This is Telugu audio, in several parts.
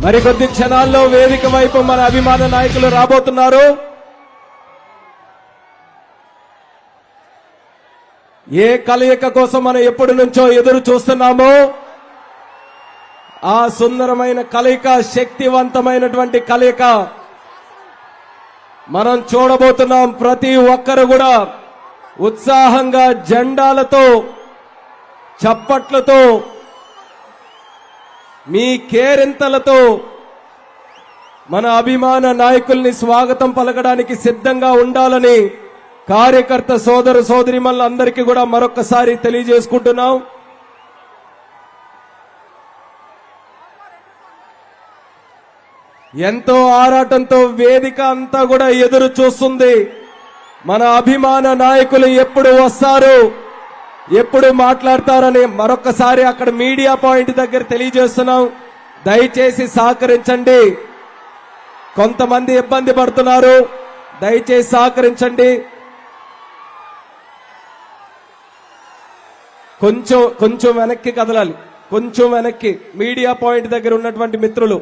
మరికొద్ది క్షణాల్లో వేదిక వైపు మన అభిమాన నాయకులు రాబోతున్నారు. ఏ కలయిక కోసం మనం ఎప్పటి నుంచో ఎదురు చూస్తున్నామో ఆ సుందరమైన కలయిక, శక్తివంతమైనటువంటి కలయిక మనం చూడబోతున్నాం. ప్రతి ఒక్కరు కూడా ఉత్సాహంగా జెండాలతో, చప్పట్లతో, మీ కేరింతలతో మన అభిమాన నాయకుల్ని స్వాగతం పలకడానికి సిద్ధంగా ఉండాలని కార్యకర్త సోదర సోదరీమణులందరికీ కూడా మరొకసారి తెలియజేసుకుంటున్నాం. ఎంతో ఆరాటంతో వేదిక అంతా కూడా ఎదురు చూస్తుంది. మన అభిమాన నాయకులు ఎప్పుడు వస్తారు, ఎప్పుడు మాట్లాడతారని మరొకసారి అక్కడ మీడియా పాయింట్ దగ్గర తెలియజేస్తున్నాం. దయచేసి సహకరించండి. కొంతమంది ఇబ్బంది పడుతున్నారు, దయచేసి సహకరించండి. కొంచెం వెనక్కి కదలాలి, కొంచెం వెనక్కి. మీడియా పాయింట్ దగ్గర ఉన్నటువంటి మిత్రులు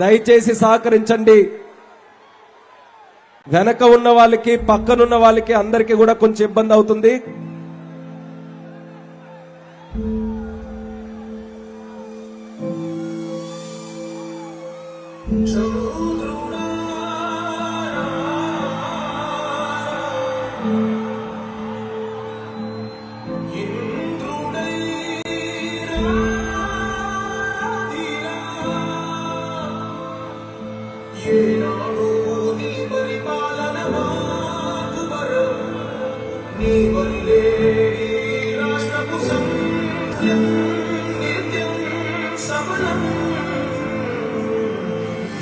దయచేసి సహకరించండి. వెనక ఉన్న వాళ్ళకి, పక్కనున్న వాళ్ళకి అందరికీ కూడా కొంచెం ఇబ్బంది అవుతుంది.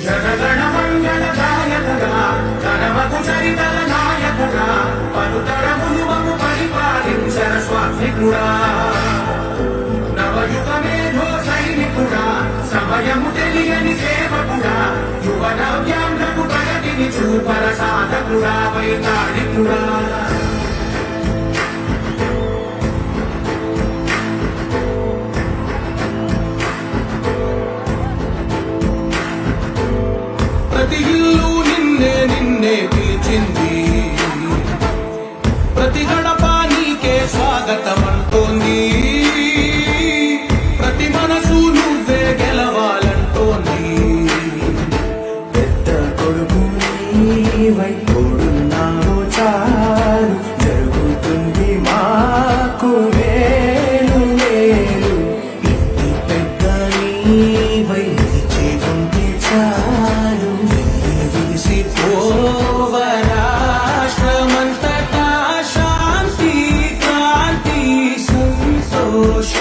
జనగణ మంగళ గాయకుడా, ధనమకు చరితల నాయకుడా, పలుతరములు మము పరిపాలించర స్వామికుడా, నవయుగ మేధో సైనికుడా, సమయము తెలియని సేవకుడా, యువన వ్యాంధ్రకు ప్రగతిని చూపర సాధకుడా, వైతాళికుడా. ప్రతి ఇల్లు నిన్నే నిన్నే పిలిచింది, ప్రతి గడప నీకే స్వాగతం అంటోంది, ప్రతి మనసు నువ్వే గెలవాలంటోంది. పెద్ద కొడుకు నీవై తోడున్నావు చాలు, జరుగుతుంది మాకు మేలు మేలు. ఇంటి పెద్ద నీవై నిలిచేకుంటే చాలు, రాష్ట్రమంతటా శాంతి, క్రాంతి, సంతోష